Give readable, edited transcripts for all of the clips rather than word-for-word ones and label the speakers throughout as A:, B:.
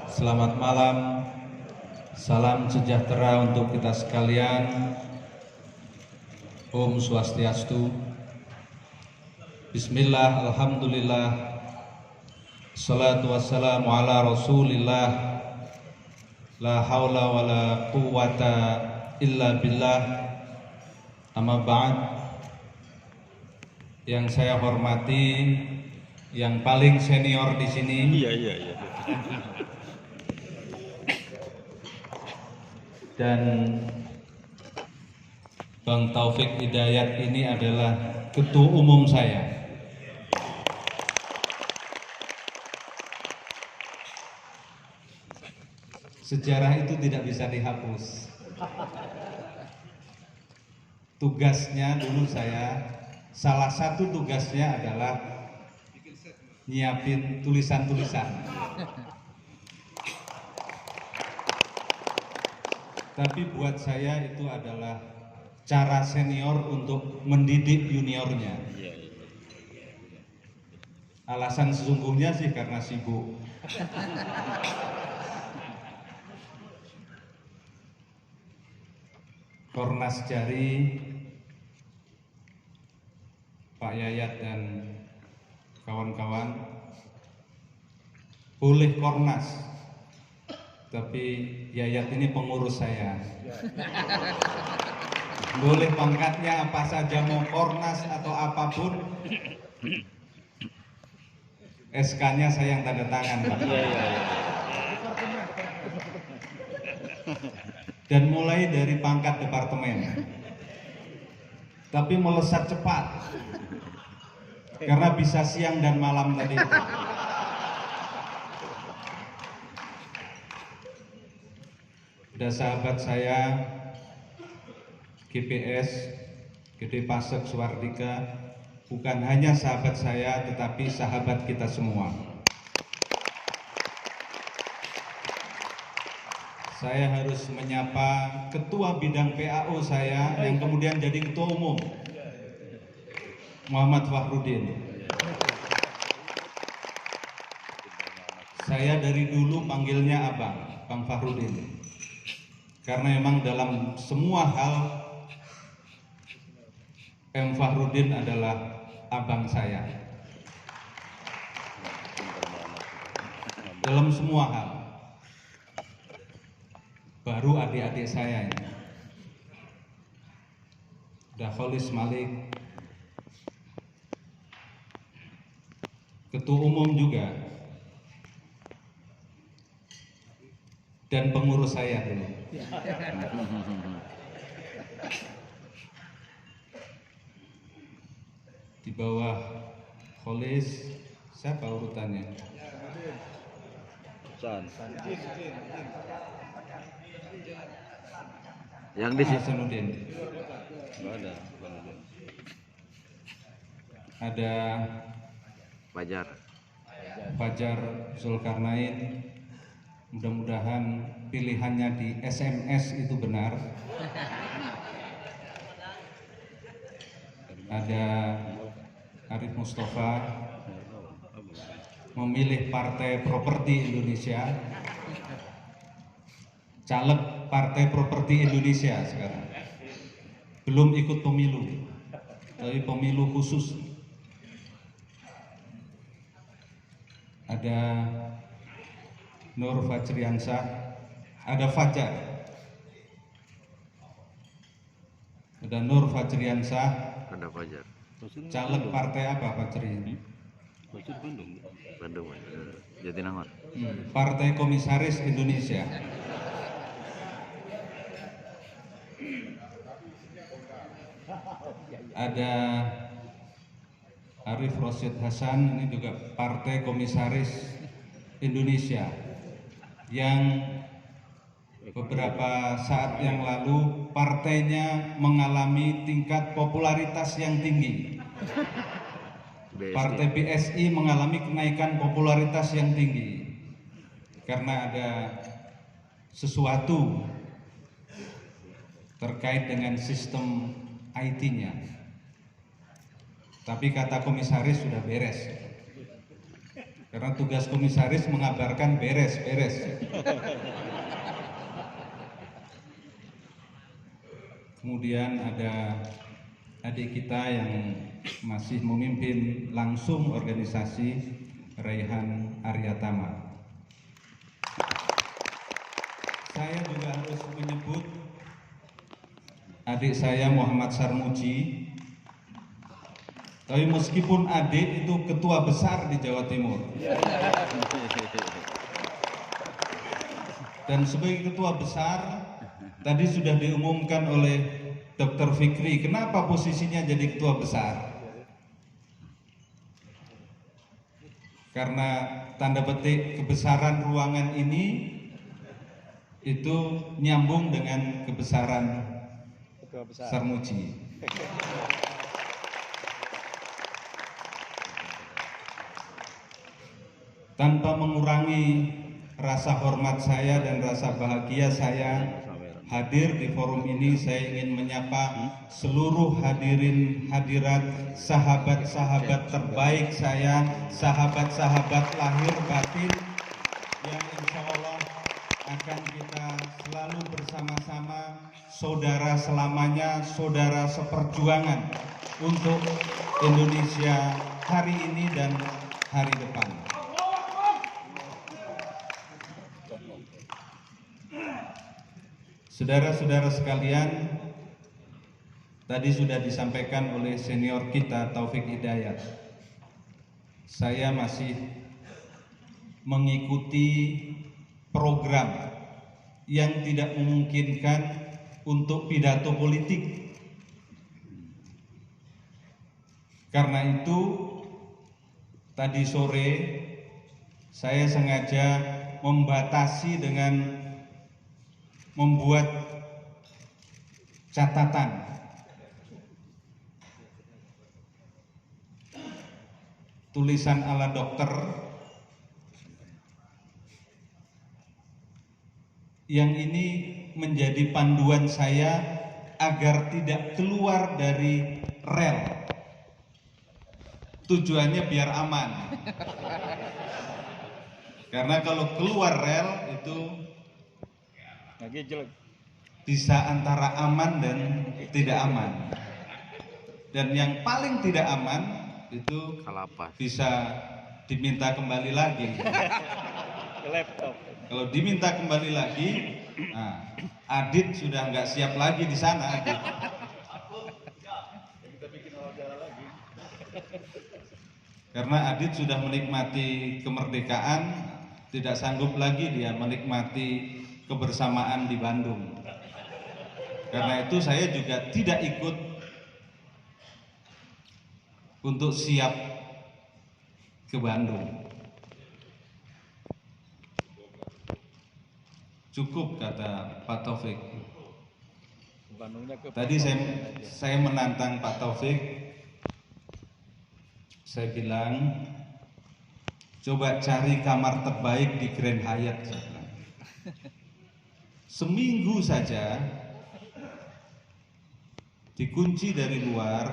A: Selamat malam, salam sejahtera untuk kita sekalian. Om Swastiastu. Bismillah, alhamdulillah, salatu wassalamu ala rasulillah, la hawla wa la quwwata illa billah, amma ba'd. Yang saya hormati, yang paling senior di sini, dan Bang Taufik Hidayat ini adalah ketua umum saya. Sejarah itu tidak bisa dihapus. Tugasnya dulu salah satu tugasnya adalah nyiapin tulisan-tulisan. Tapi buat saya itu adalah cara senior untuk mendidik juniornya. Alasan sesungguhnya sih karena sibuk. Kornas Jari, Pak Yayat dan kawan-kawan boleh kornas, tapi Yayat ini pengurus saya. Boleh pangkatnya apa saja, mau kornas atau apapun, SK-nya saya yang tanda tangan, Pak. Dan mulai dari pangkat departemen, tapi melesat cepat karena bisa siang dan malam tadi. Ada sahabat saya GPS Gede Pasek Suwardika, bukan hanya sahabat saya tetapi sahabat kita semua. Saya harus menyapa ketua bidang PAO saya yang kemudian jadi ketua umum, Muhammad Fahrudin. Saya dari dulu panggilnya Abang, Bang Fahrudin, karena memang dalam semua hal M. Fahrudin adalah abang saya. Dalam semua hal. Baru adik-adik saya ini. Ada Kholis Malik, ketua umum juga, dan pengurus saya dulu. Di bawah Kholis, siapa urutannya?
B: Yang di
A: Hasanuddin. Ada Fajar Zulkarnain. Mudah-mudahan pilihannya di SMS itu benar. Ada Arif Mustafa, memilih Partai Properti Indonesia, caleg Partai Properti Indonesia sekarang. Belum ikut pemilu, tapi pemilu khusus. Ada Nur Fajriansah, ada Fajar, ada Nur Fajriansah,
B: ada Fajar.
A: caleg partai apa Fajri?
B: Bandung, Jatinangor.
A: Partai Komisaris Indonesia. Ada Arif Rosyid Hasan, ini juga Partai Komisaris Indonesia, yang beberapa saat yang lalu partainya mengalami tingkat popularitas yang tinggi. Partai BSI mengalami kenaikan popularitas yang tinggi karena ada sesuatu terkait dengan sistem IT-nya. Tapi kata komisaris sudah beres. Karena tugas komisaris mengabarkan beres. Kemudian ada adik kita yang masih memimpin langsung organisasi, Raihan Aryatama. Saya juga harus menyebut adik saya Muhammad Sarmuji. Tapi meskipun adik itu ketua besar di Jawa Timur, dan sebagai ketua besar tadi sudah diumumkan oleh Dr. Fikri, kenapa posisinya jadi ketua besar? Karena tanda petik kebesaran ruangan ini itu nyambung dengan kebesaran Sarmuji. Tanpa mengurangi rasa hormat saya dan rasa bahagia saya hadir di forum ini, saya ingin menyapa seluruh hadirin hadirat, sahabat-sahabat terbaik saya, sahabat-sahabat lahir batin yang insya Allah akan kita selalu bersama-sama, saudara selamanya, saudara seperjuangan untuk Indonesia hari ini dan hari depan. Saudara-saudara sekalian, tadi sudah disampaikan oleh senior kita Taufik Hidayat. Saya masih mengikuti program yang tidak memungkinkan untuk pidato politik. Karena itu, tadi sore saya sengaja membatasi dengan membuat catatan tulisan ala dokter yang ini menjadi panduan saya agar tidak keluar dari rel. Tujuannya biar aman. Karena kalau keluar rel itu bisa antara aman dan tidak aman. Dan yang paling tidak aman itu
B: Kalapas.
A: bisa diminta kembali lagi. Kalau diminta kembali lagi, nah, Adit sudah nggak siap lagi di sana. Adit. Karena Adit sudah menikmati kemerdekaan, tidak sanggup lagi dia menikmati kebersamaan di Bandung. Karena itu saya juga tidak ikut untuk siap ke Bandung. Cukup, kata Pak Taufik. Tadi saya menantang Pak Taufik. Saya bilang, coba cari kamar terbaik di Grand Hyatt. Seminggu saja dikunci dari luar,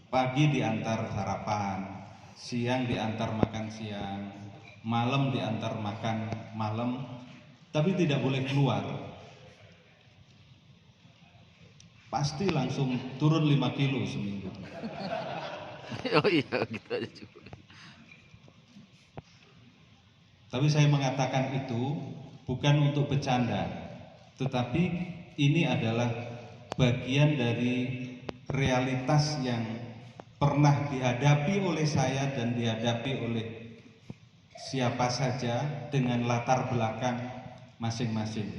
A: pagi diantar sarapan, siang diantar makan siang, malam diantar makan malam, tapi tidak boleh keluar. Pasti langsung turun 5 kilo seminggu.
B: Oh iya, gitu aja cukup.
A: Tapi saya mengatakan itu bukan untuk bercanda, tetapi ini adalah bagian dari realitas yang pernah dihadapi oleh saya dan dihadapi oleh siapa saja dengan latar belakang masing-masing.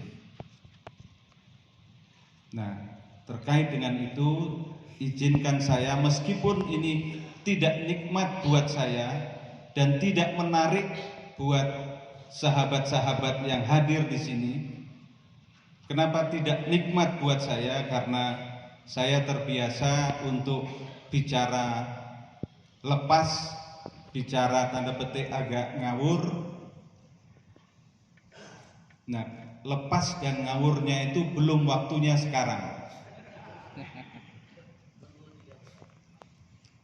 A: Nah, terkait dengan itu, izinkan saya, meskipun ini tidak nikmat buat saya dan tidak menarik buat sahabat-sahabat yang hadir di sini. Kenapa tidak nikmat buat saya? Karena saya terbiasa untuk bicara lepas, bicara tanda petik agak ngawur. Nah, lepas dan ngawurnya itu belum waktunya sekarang.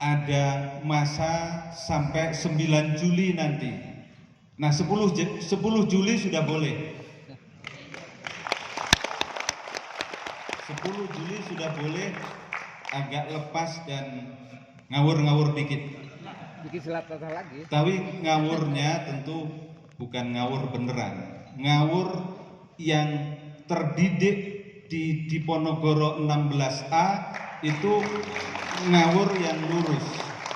A: Ada masa sampai 9 Juli nanti Nah, 10 Juli sudah boleh. 10 Juli sudah boleh agak lepas dan ngawur-ngawur dikit.
C: Bikin silat lagi.
A: Tapi ngawurnya tentu bukan ngawur beneran. Ngawur yang terdidik di Diponegoro 16A itu ngawur yang lurus,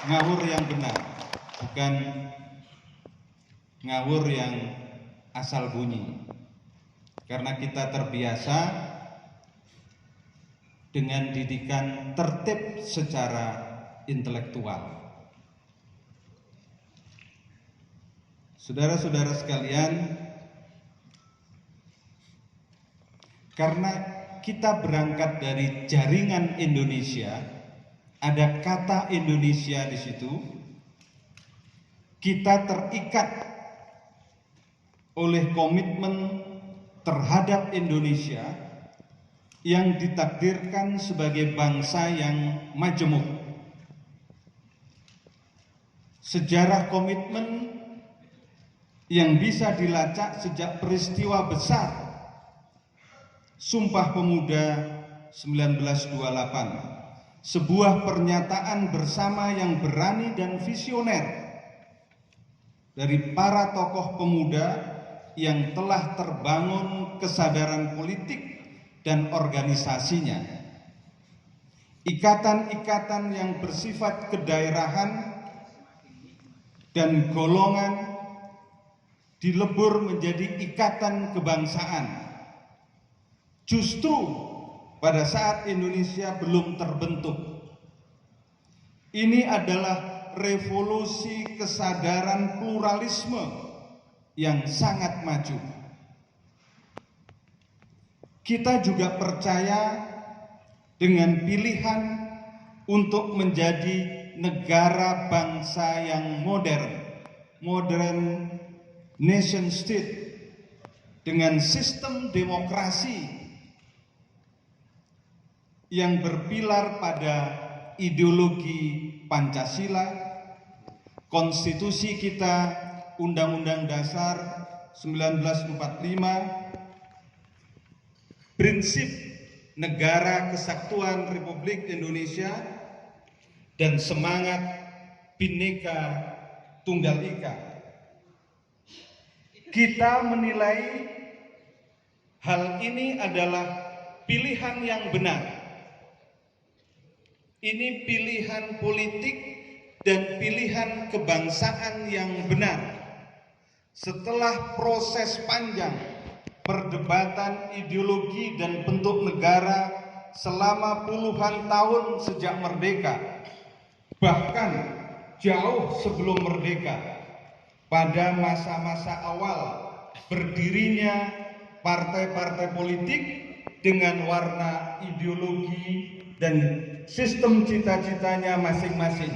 A: ngawur yang benar, bukan ngawur yang asal bunyi. Karena kita terbiasa dengan didikan tertib secara intelektual. Saudara-saudara sekalian, karena kita berangkat dari jaringan Indonesia, ada kata Indonesia di situ, kita terikat oleh komitmen terhadap Indonesia yang ditakdirkan sebagai bangsa yang majemuk. Sejarah komitmen yang bisa dilacak sejak peristiwa besar Sumpah Pemuda 1928, sebuah pernyataan bersama yang berani dan visioner dari para tokoh pemuda yang telah terbangun kesadaran politik dan organisasinya. Ikatan-ikatan yang bersifat kedaerahan dan golongan dilebur menjadi ikatan kebangsaan. Justru pada saat Indonesia belum terbentuk, ini adalah revolusi kesadaran pluralisme yang sangat maju. Kita juga percaya dengan pilihan untuk menjadi negara bangsa yang modern nation state dengan sistem demokrasi yang berpilar pada ideologi Pancasila, konstitusi kita, Undang-Undang Dasar 1945, prinsip negara kesatuan Republik Indonesia, dan semangat Bhinneka Tunggal Ika. Kita menilai hal ini adalah pilihan yang benar. Ini pilihan politik dan pilihan kebangsaan yang benar. Setelah proses panjang perdebatan ideologi dan bentuk negara selama puluhan tahun sejak merdeka, bahkan jauh sebelum merdeka, pada masa-masa awal berdirinya partai-partai politik dengan warna ideologi dan sistem cita-citanya masing-masing.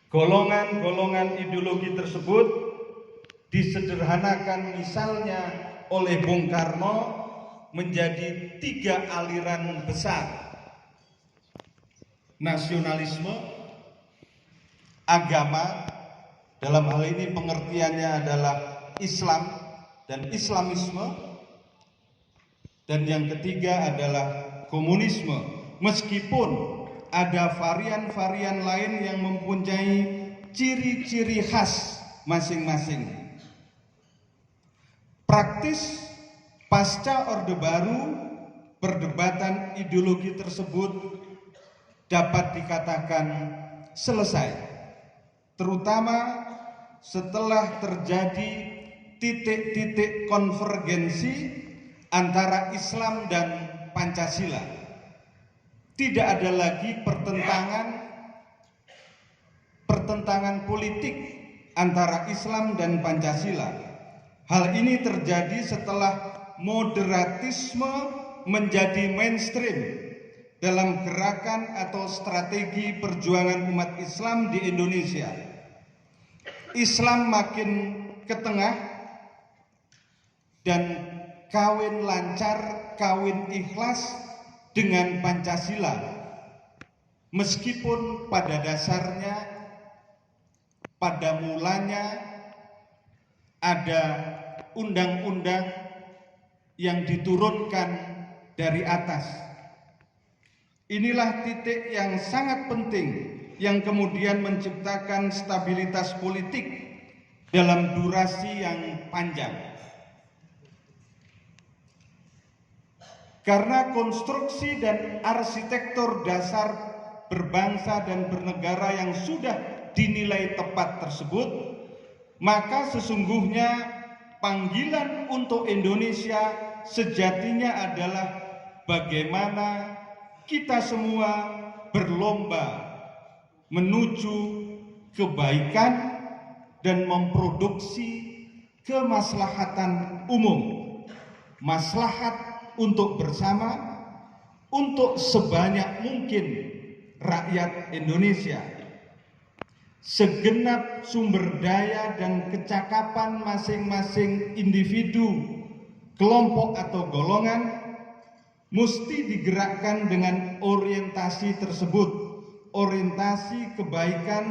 A: Golongan-golongan ideologi tersebut disederhanakan misalnya oleh Bung Karno menjadi 3 aliran besar: nasionalisme, agama, dalam hal ini pengertiannya adalah Islam dan Islamisme, dan yang ketiga adalah komunisme, meskipun ada varian-varian lain yang mempunyai ciri-ciri khas masing-masing. Praktis pasca Orde Baru, perdebatan ideologi tersebut dapat dikatakan selesai, terutama setelah terjadi titik-titik konvergensi antara Islam dan Pancasila. Tidak ada lagi pertentangan politik antara Islam dan Pancasila. Hal ini terjadi setelah moderatisme menjadi mainstream dalam gerakan atau strategi perjuangan umat Islam di Indonesia. Islam makin ke tengah dan kawin lancar, kawin ikhlas dengan Pancasila, meskipun pada dasarnya, pada mulanya ada undang-undang yang diturunkan dari atas. Inilah titik yang sangat penting yang kemudian menciptakan stabilitas politik dalam durasi yang panjang. Karena konstruksi dan arsitektur dasar berbangsa dan bernegara yang sudah dinilai tepat tersebut, maka sesungguhnya panggilan untuk Indonesia sejatinya adalah bagaimana kita semua berlomba menuju kebaikan dan memproduksi kemaslahatan umum, maslahat untuk bersama, untuk sebanyak mungkin rakyat Indonesia. Segenap sumber daya dan kecakapan masing-masing individu, kelompok atau golongan mesti digerakkan dengan orientasi tersebut, orientasi kebaikan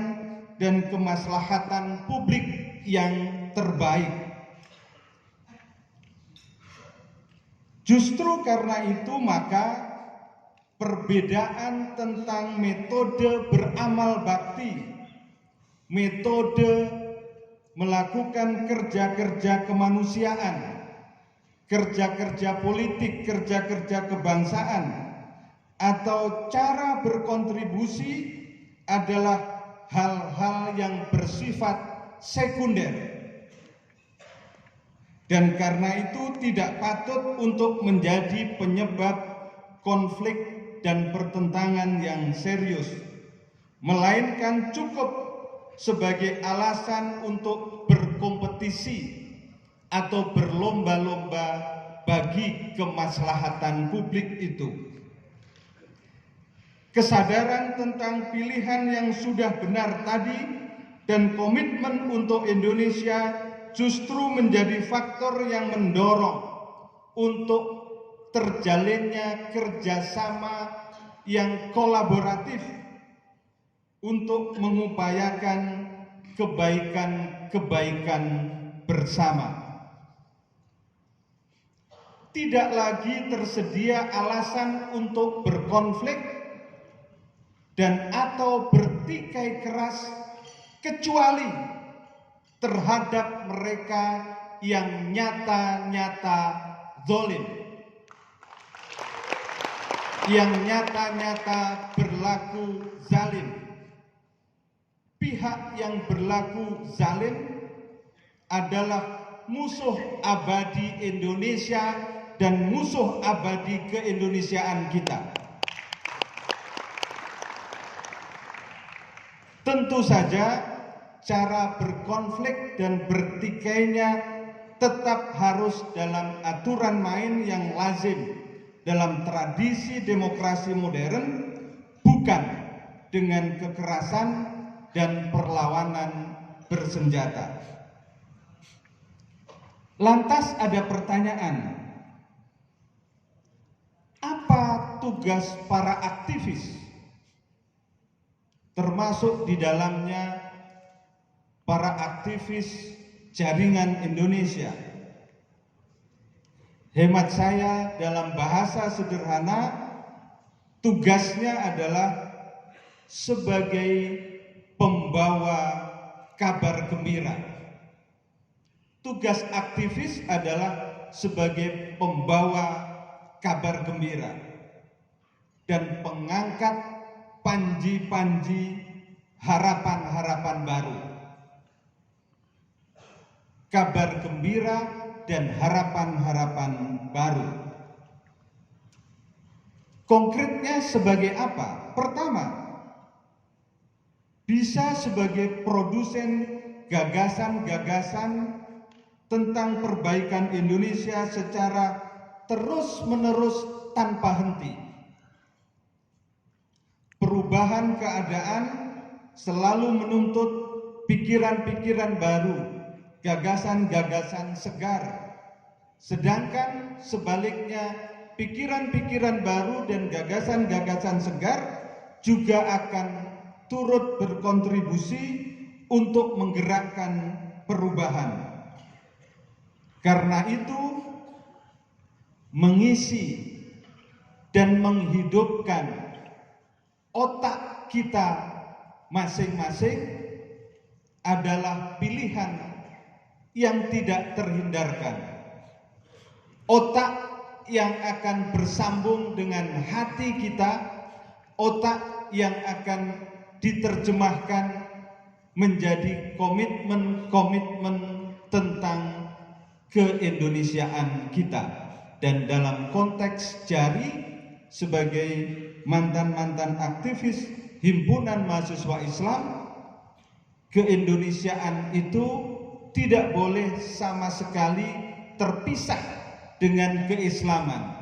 A: dan kemaslahatan publik yang terbaik. Justru karena itu maka perbedaan tentang metode beramal bakti, metode melakukan kerja-kerja kemanusiaan, kerja-kerja politik, kerja-kerja kebangsaan, atau cara berkontribusi adalah hal-hal yang bersifat sekunder. Dan karena itu tidak patut untuk menjadi penyebab konflik dan pertentangan yang serius, melainkan cukup sebagai alasan untuk berkompetisi atau berlomba-lomba bagi kemaslahatan publik itu. Kesadaran tentang pilihan yang sudah benar tadi dan komitmen untuk Indonesia justru menjadi faktor yang mendorong untuk terjalinnya kerjasama yang kolaboratif untuk mengupayakan kebaikan-kebaikan bersama. Tidak lagi tersedia alasan untuk berkonflik dan atau bertikai keras kecuali terhadap mereka yang nyata-nyata zalim, yang nyata-nyata berlaku zalim. Pihak yang berlaku zalim adalah musuh abadi Indonesia dan musuh abadi keindonesiaan kita. Tentu saja cara berkonflik dan bertikainya tetap harus dalam aturan main yang lazim dalam tradisi demokrasi modern, bukan dengan kekerasan dan perlawanan bersenjata. Lantas ada pertanyaan, apa tugas para aktivis, termasuk di dalamnya para aktivis jaringan Indonesia? Hemat saya dalam bahasa sederhana, tugasnya adalah sebagai pembawa kabar gembira. Tugas aktivis adalah sebagai pembawa kabar gembira dan pengangkat panji-panji harapan-harapan baru. Kabar gembira dan harapan-harapan baru. Konkretnya sebagai apa? Pertama, bisa sebagai produsen gagasan-gagasan tentang perbaikan Indonesia secara terus-menerus tanpa henti. Perubahan keadaan selalu menuntut pikiran-pikiran baru, gagasan-gagasan segar. Sedangkan sebaliknya, pikiran-pikiran baru dan gagasan-gagasan segar juga akan turut berkontribusi untuk menggerakkan perubahan. Karena itu, mengisi dan menghidupkan otak kita masing-masing adalah pilihan yang tidak terhindarkan. Otak yang akan bersambung dengan hati kita, otak yang akan diterjemahkan menjadi komitmen-komitmen tentang keindonesiaan kita. Dan dalam konteks Jari sebagai mantan-mantan aktivis Himpunan Mahasiswa Islam, keindonesiaan itu tidak boleh sama sekali terpisah dengan keislaman.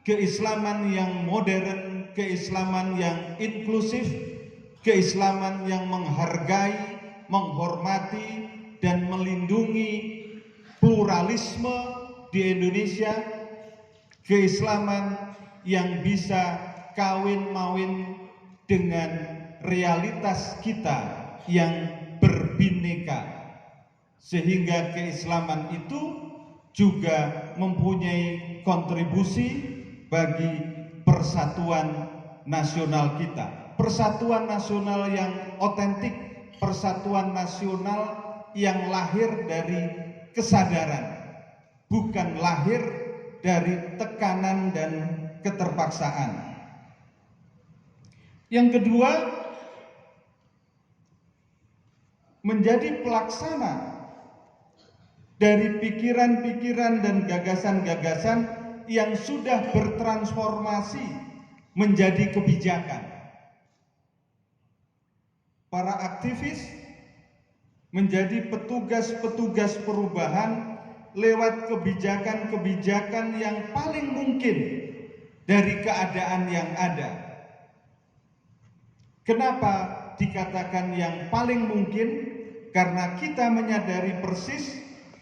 A: Keislaman yang modern, keislaman yang inklusif, keislaman yang menghargai, menghormati, dan melindungi pluralisme di Indonesia, keislaman yang bisa kawin-mawin dengan realitas kita yang berbineka, sehingga keislaman itu juga mempunyai kontribusi bagi persatuan nasional kita, persatuan nasional yang otentik, persatuan nasional yang lahir dari kesadaran, bukan lahir dari tekanan dan keterpaksaan. Yang kedua, menjadi pelaksana dari pikiran-pikiran dan gagasan-gagasan yang sudah bertransformasi menjadi kebijakan. Para aktivis menjadi petugas-petugas perubahan lewat kebijakan-kebijakan yang paling mungkin dari keadaan yang ada. Kenapa dikatakan yang paling mungkin? Karena kita menyadari persis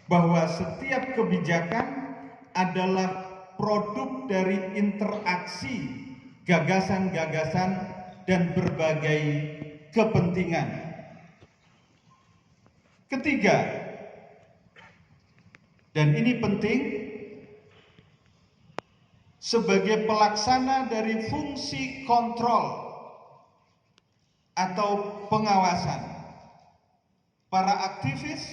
A: bahwa setiap kebijakan adalah produk dari interaksi gagasan-gagasan dan berbagai kepentingan. Ketiga, dan ini penting, sebagai pelaksana dari fungsi kontrol atau pengawasan, para aktivis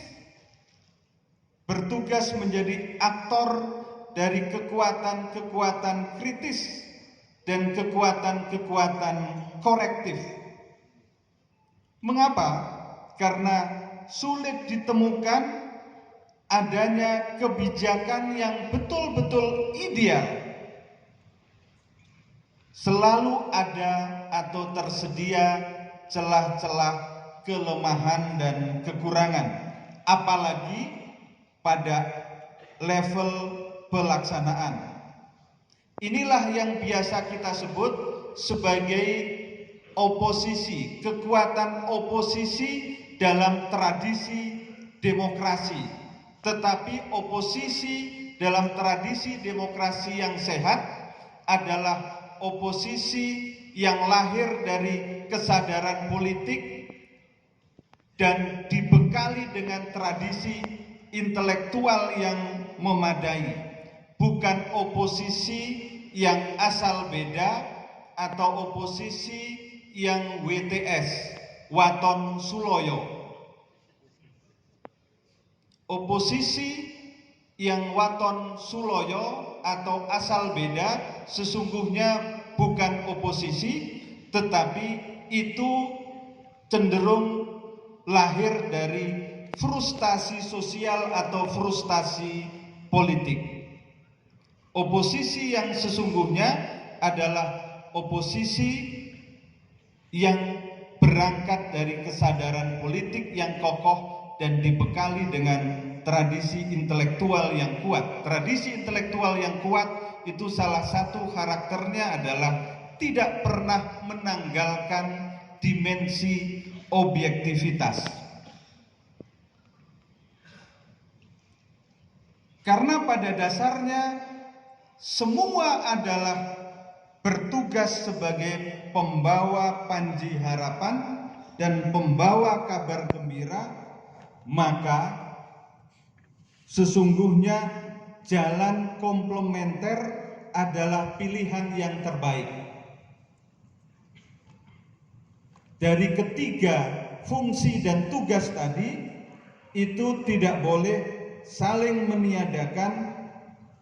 A: bertugas menjadi aktor dari kekuatan-kekuatan kritis dan kekuatan-kekuatan korektif. Mengapa? Karena sulit ditemukan adanya kebijakan yang betul-betul ideal. Selalu ada atau tersedia celah-celah kelemahan dan kekurangan, apalagi pada level pelaksanaan. Inilah yang biasa kita sebut sebagai oposisi, kekuatan oposisi dalam tradisi demokrasi. Tetapi oposisi dalam tradisi demokrasi yang sehat adalah oposisi yang lahir dari kesadaran politik dan dibekali dengan tradisi intelektual yang memadai, bukan oposisi yang asal beda atau oposisi yang WTS, Waton Suloyo. Oposisi yang Waton Suloyo atau asal beda sesungguhnya bukan oposisi, tetapi itu cenderung lahir dari frustasi sosial atau frustasi politik. Oposisi yang sesungguhnya adalah oposisi yang berangkat dari kesadaran politik yang kokoh dan dibekali dengan tradisi intelektual yang kuat. Tradisi intelektual yang kuat itu salah satu karakternya adalah tidak pernah menanggalkan dimensi objektivitas. Karena pada dasarnya semua adalah bertugas sebagai pembawa panji harapan dan pembawa kabar gembira, maka Sesungguhnya jalan komplementer adalah pilihan yang terbaik. Dari ketiga fungsi dan tugas tadi, itu tidak boleh saling meniadakan,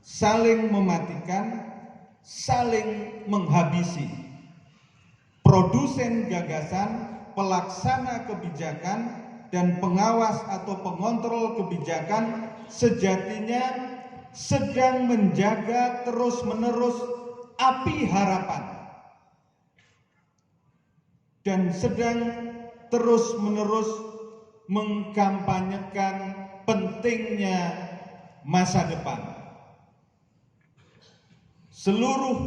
A: saling mematikan, saling menghabisi. Produsen gagasan, pelaksana kebijakan, dan pengawas atau pengontrol kebijakan sejatinya sedang menjaga terus-menerus api harapan dan sedang terus-menerus mengkampanyekan pentingnya masa depan. Seluruh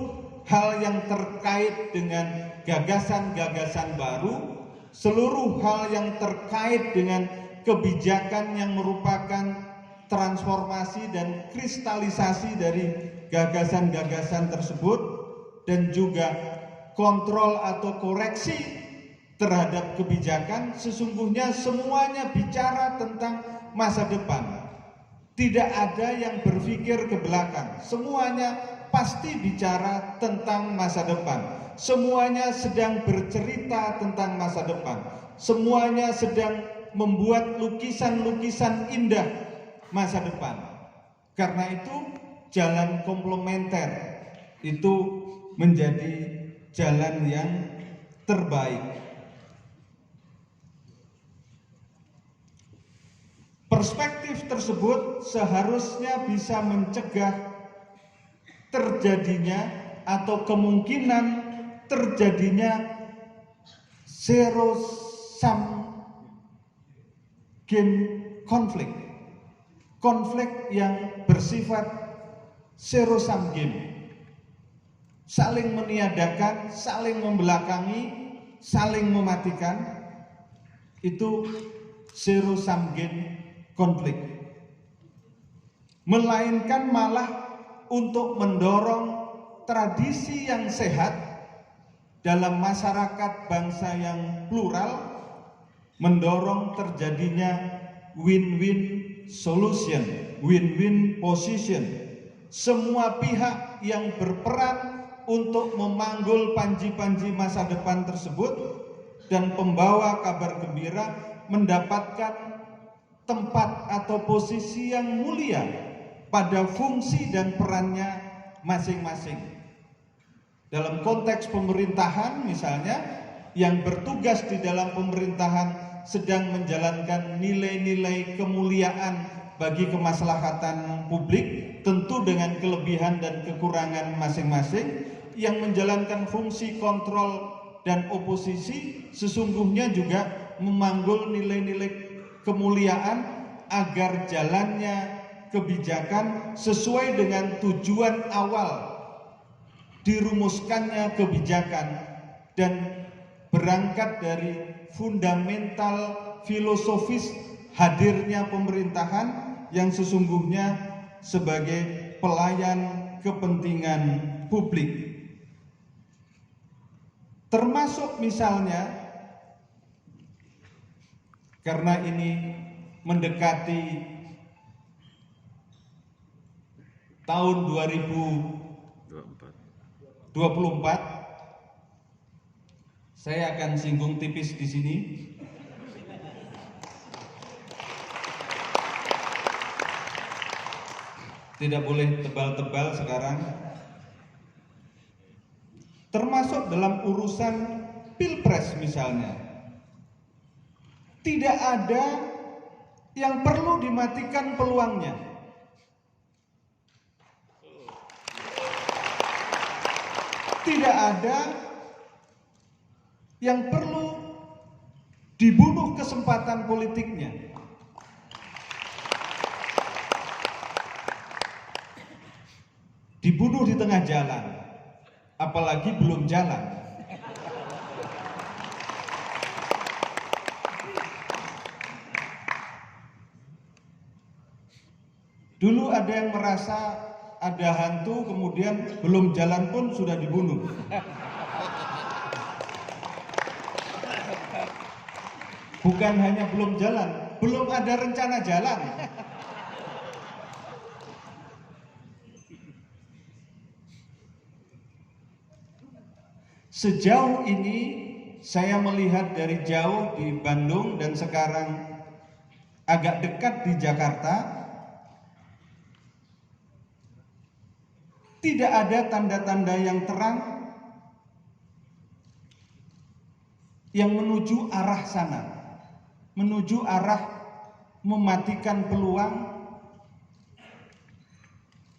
A: hal yang terkait dengan gagasan-gagasan baru, seluruh hal yang terkait dengan kebijakan yang merupakan transformasi dan kristalisasi dari gagasan-gagasan tersebut, dan juga kontrol atau koreksi terhadap kebijakan, sesungguhnya semuanya bicara tentang masa depan. Tidak ada yang berpikir ke belakang, semuanya pasti bicara tentang masa depan. Semuanya sedang bercerita tentang masa depan. Semuanya sedang membuat lukisan-lukisan indah masa depan. Karena itu jalan komplementer itu menjadi jalan yang terbaik. Perspektif tersebut seharusnya bisa mencegah terjadinya atau kemungkinan terjadinya zero sum game konflik, konflik yang bersifat zero sum game, saling meniadakan, saling membelakangi, saling mematikan, itu zero sum game konflik. Melainkan malah untuk mendorong tradisi yang sehat dalam masyarakat bangsa yang plural, mendorong terjadinya win-win solution, win-win position. Semua pihak yang berperan untuk memanggul panji-panji masa depan tersebut dan pembawa kabar gembira mendapatkan tempat atau posisi yang mulia pada fungsi dan perannya masing-masing. Dalam konteks pemerintahan misalnya, yang bertugas di dalam pemerintahan sedang menjalankan nilai-nilai kemuliaan bagi kemaslahatan publik, tentu dengan kelebihan dan kekurangan masing-masing. Yang menjalankan fungsi kontrol dan oposisi sesungguhnya juga memanggul nilai-nilai kemuliaan agar jalannya kebijakan sesuai dengan tujuan awal dirumuskannya kebijakan dan berangkat dari fundamental filosofis hadirnya pemerintahan yang sesungguhnya sebagai pelayan kepentingan publik. Termasuk misalnya, karena ini mendekati tahun 2024, saya akan singgung tipis di sini. Tidak boleh tebal-tebal sekarang. Termasuk dalam urusan pilpres misalnya. Tidak ada yang perlu dimatikan peluangnya. Tidak ada yang perlu dibunuh kesempatan politiknya. Dibunuh di tengah jalan, apalagi belum jalan. Dulu ada yang merasa ada hantu, kemudian belum jalan pun sudah dibunuh. Bukan hanya belum jalan, belum ada rencana jalan. sejauh ini saya melihat dari jauh di Bandung dan sekarang agak dekat di Jakarta, tidak ada tanda-tanda yang terang yang menuju arah sana, menuju arah mematikan peluang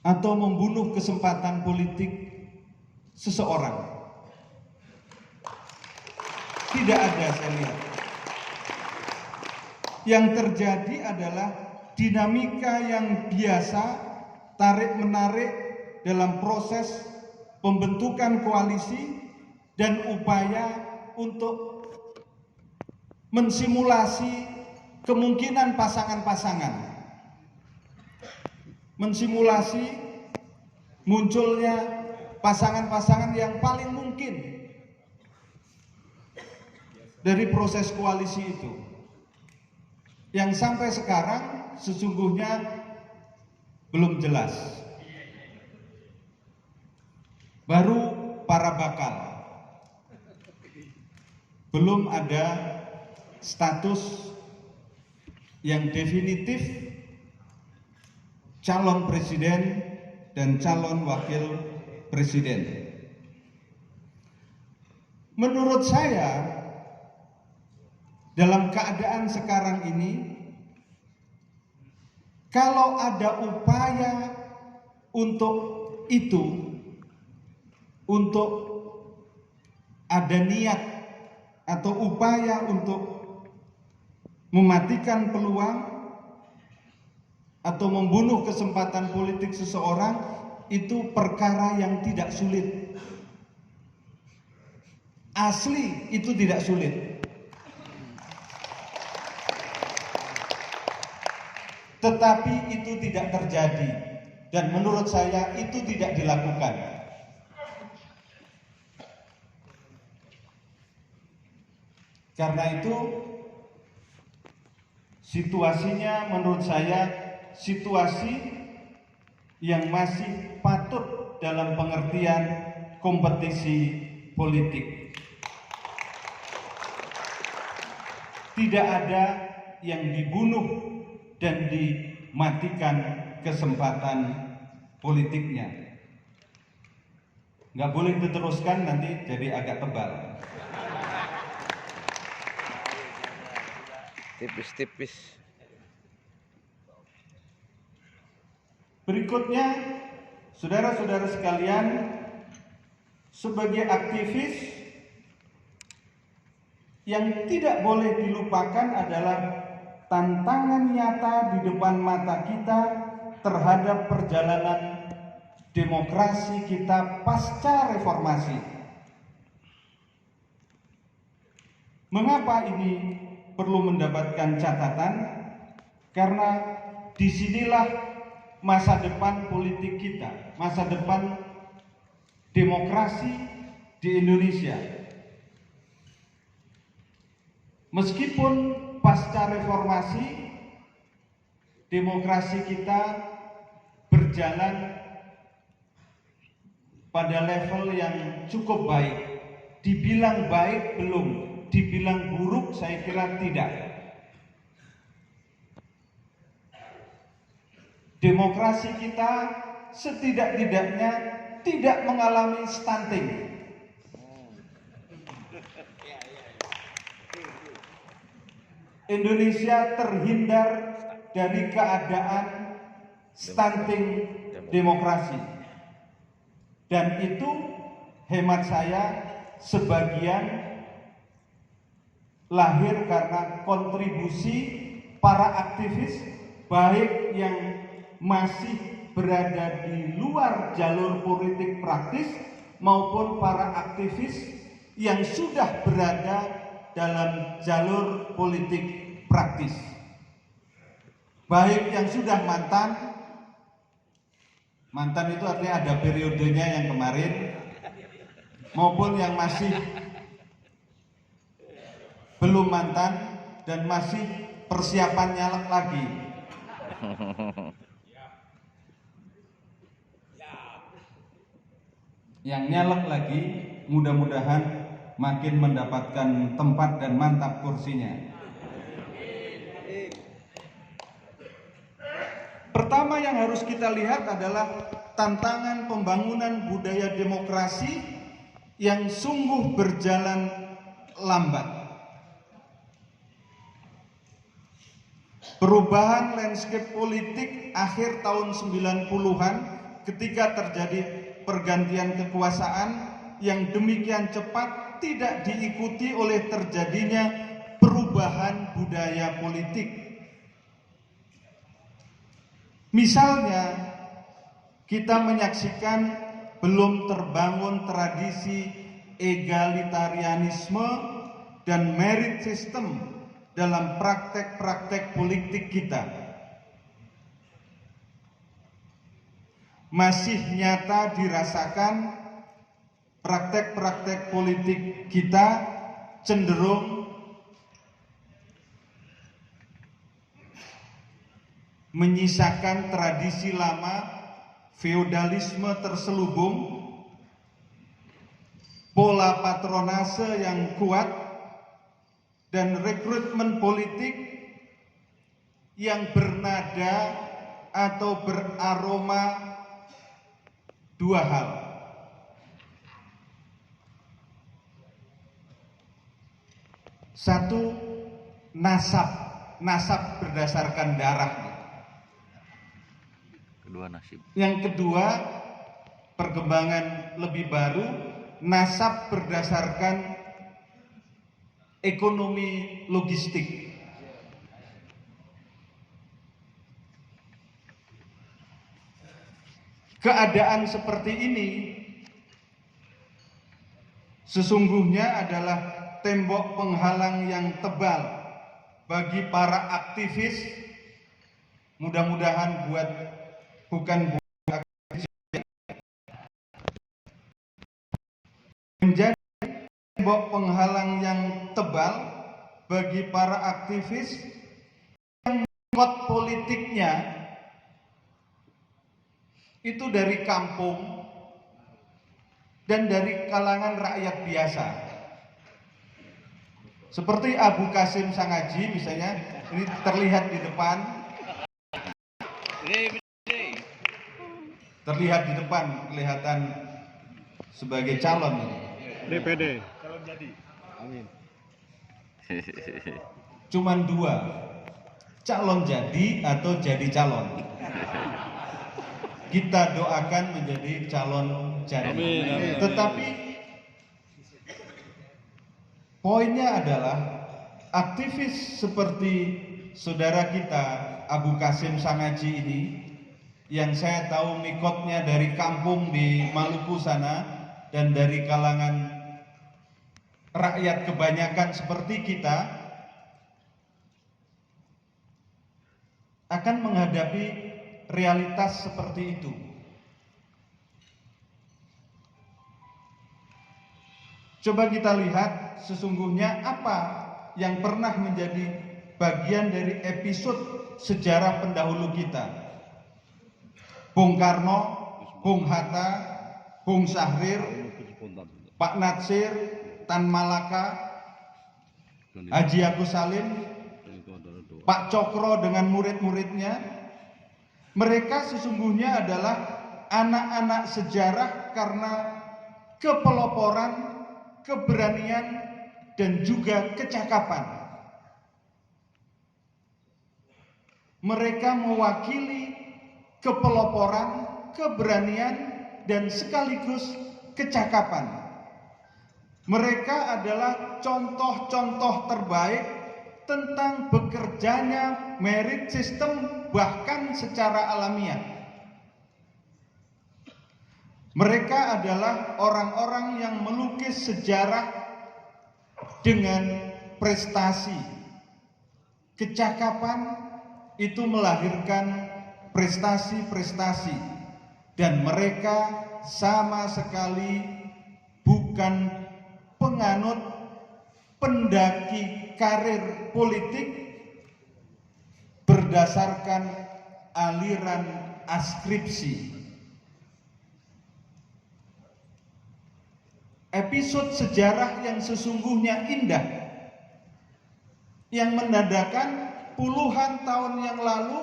A: atau membunuh kesempatan politik seseorang. Tidak ada, saya lihat. Yang terjadi adalah dinamika yang biasa, tarik-menarik dalam proses pembentukan koalisi dan upaya untuk mensimulasi kemungkinan pasangan-pasangan, mensimulasi munculnya pasangan-pasangan yang paling mungkin dari proses koalisi itu, yang sampai sekarang sesungguhnya belum jelas. Baru para bakal, belum ada status yang definitif calon presiden dan calon wakil presiden. Menurut saya, dalam keadaan sekarang ini, kalau ada upaya untuk itu, untuk ada niat atau upaya untuk mematikan peluang atau membunuh kesempatan politik seseorang, itu perkara yang tidak sulit. Asli itu tidak sulit. Tetapi itu tidak terjadi, dan menurut saya itu tidak dilakukan. Karena itu situasinya menurut saya situasi yang masih patut dalam pengertian kompetisi politik. Tidak ada yang dibunuh dan dimatikan kesempatan politiknya. Nggak boleh diteruskan, nanti jadi agak tebal.
B: Tipis-tipis.
A: Berikutnya, saudara-saudara sekalian, sebagai aktivis, yang tidak boleh dilupakan adalah tantangan nyata di depan mata kita terhadap perjalanan demokrasi kita pasca reformasi. Mengapa ini perlu mendapatkan catatan? Karena disinilah masa depan politik kita, masa depan demokrasi di Indonesia. Meskipun pasca reformasi demokrasi kita berjalan pada level yang cukup baik, dibilang baik belum, dibilang buruk saya kira tidak. Demokrasi kita setidak-tidaknya tidak mengalami stunting. Indonesia terhindar dari keadaan stunting demokrasi. Dan itu hemat saya sebagian lahir karena kontribusi para aktivis, baik yang masih berada di luar jalur politik praktis maupun para aktivis yang sudah berada dalam jalur politik praktis. Baik yang sudah mantan itu artinya ada periodenya yang kemarin, maupun yang masih belum mantan dan masih persiapan nyalek lagi. Yang nyalek lagi mudah-mudahan makin mendapatkan tempat dan mantap kursinya. Pertama yang harus kita lihat adalah tantangan pembangunan budaya demokrasi yang sungguh berjalan lambat. Perubahan landscape politik akhir tahun 90-an ketika terjadi pergantian kekuasaan yang demikian cepat tidak diikuti oleh terjadinya perubahan budaya politik. Misalnya, kita menyaksikan belum terbangun tradisi egalitarianisme dan merit system dalam praktek-praktek politik kita. Masih nyata dirasakan praktek-praktek politik kita cenderung menyisakan tradisi lama, feodalisme terselubung, pola patronase yang kuat, dan rekrutmen politik yang bernada atau beraroma dua hal. Satu, nasab berdasarkan darah.
B: Kedua nasib.
A: Yang kedua, perkembangan lebih baru, nasab berdasarkan ekonomi logistik. Keadaan seperti ini sesungguhnya adalah tembok penghalang yang tebal bagi para aktivis, mudah-mudahan menjadi tembok penghalang yang tebal bagi para aktivis yang kuat politiknya itu dari kampung dan dari kalangan rakyat biasa. Seperti Abu Qasim Sangaji misalnya, ini terlihat di depan. Terlihat di depan, kelihatan sebagai calon ini.
D: DPD. Calon jadi.
C: Amin.
A: Cuman dua, calon jadi atau jadi calon. Kita doakan menjadi calon jadi.
D: Amin, amin.
A: Tetapi poinnya adalah aktivis seperti saudara kita Abu Qasim Sangaji ini, yang saya tahu mikotnya dari kampung di Maluku sana dan dari kalangan rakyat kebanyakan seperti kita, akan menghadapi realitas seperti itu. Coba kita lihat sesungguhnya apa yang pernah menjadi bagian dari episode sejarah pendahulu kita. Bung Karno, Bung Hatta, Bung Syahrir, Pak Natsir, Tan Malaka, Haji Agus Salim, Pak Cokro dengan murid-muridnya. Mereka sesungguhnya adalah anak-anak sejarah karena kepeloporan, keberanian, dan juga kecakapan. Mereka mewakili kepeloporan, keberanian, dan sekaligus kecakapan. Mereka adalah contoh-contoh terbaik tentang bekerjanya merit system bahkan secara alamiah. Mereka adalah orang-orang yang melukis sejarah dengan prestasi. Kecakapan itu melahirkan prestasi-prestasi, dan mereka sama sekali bukan penganut pendaki karir politik berdasarkan aliran askripsi. episode sejarah yang sesungguhnya indah, yang menandakan puluhan tahun yang lalu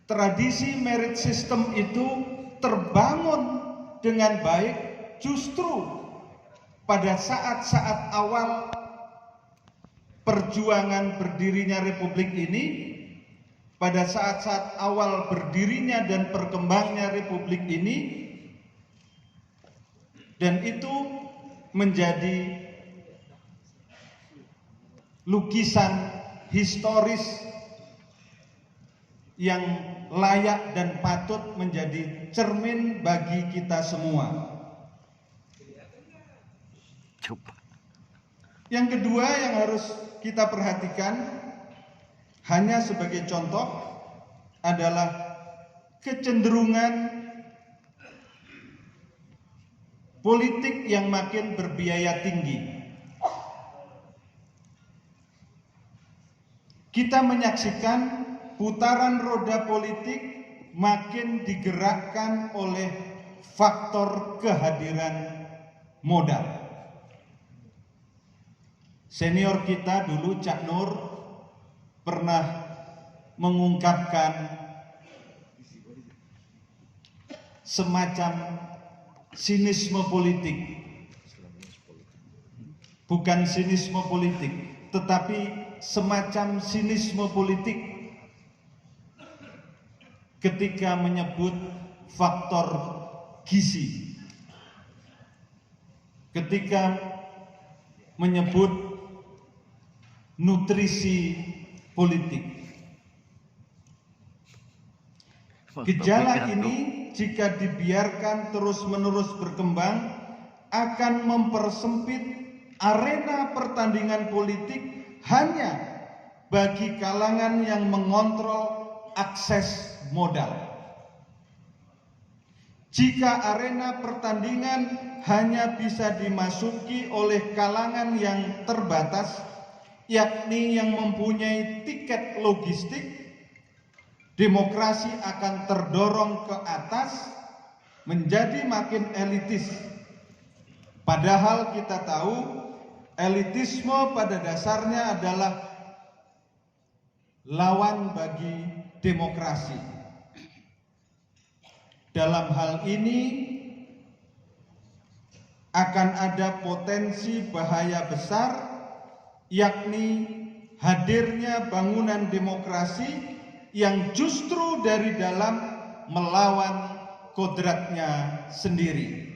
A: tradisi merit system itu terbangun dengan baik. Justru pada saat-saat awal perjuangan berdirinya Republik ini, pada saat-saat awal berdirinya dan berkembangnya Republik ini, dan itu menjadi lukisan historis yang layak dan patut menjadi cermin bagi kita semua.
B: Coba.
A: Yang kedua yang harus kita perhatikan, hanya sebagai contoh, adalah kecenderungan politik yang makin berbiaya tinggi. Kita menyaksikan putaran roda politik makin digerakkan oleh faktor kehadiran modal. Senior kita dulu, Cak Nur, pernah mengungkapkan semacam sinisme politik. Bukan sinisme politik, tetapi semacam sinisme politik ketika menyebut faktor gizi, ketika menyebut nutrisi politik. Gejala ini jika dibiarkan terus-menerus berkembang akan mempersempit arena pertandingan politik hanya bagi kalangan yang mengontrol akses modal. Jika arena pertandingan hanya bisa dimasuki oleh kalangan yang terbatas, yakni yang mempunyai tiket logistik, demokrasi akan terdorong ke atas menjadi makin elitis. Padahal kita tahu elitisme pada dasarnya adalah lawan bagi demokrasi. Dalam hal ini akan ada potensi bahaya besar, yakni hadirnya bangunan demokrasi yang justru dari dalam melawan kodratnya sendiri.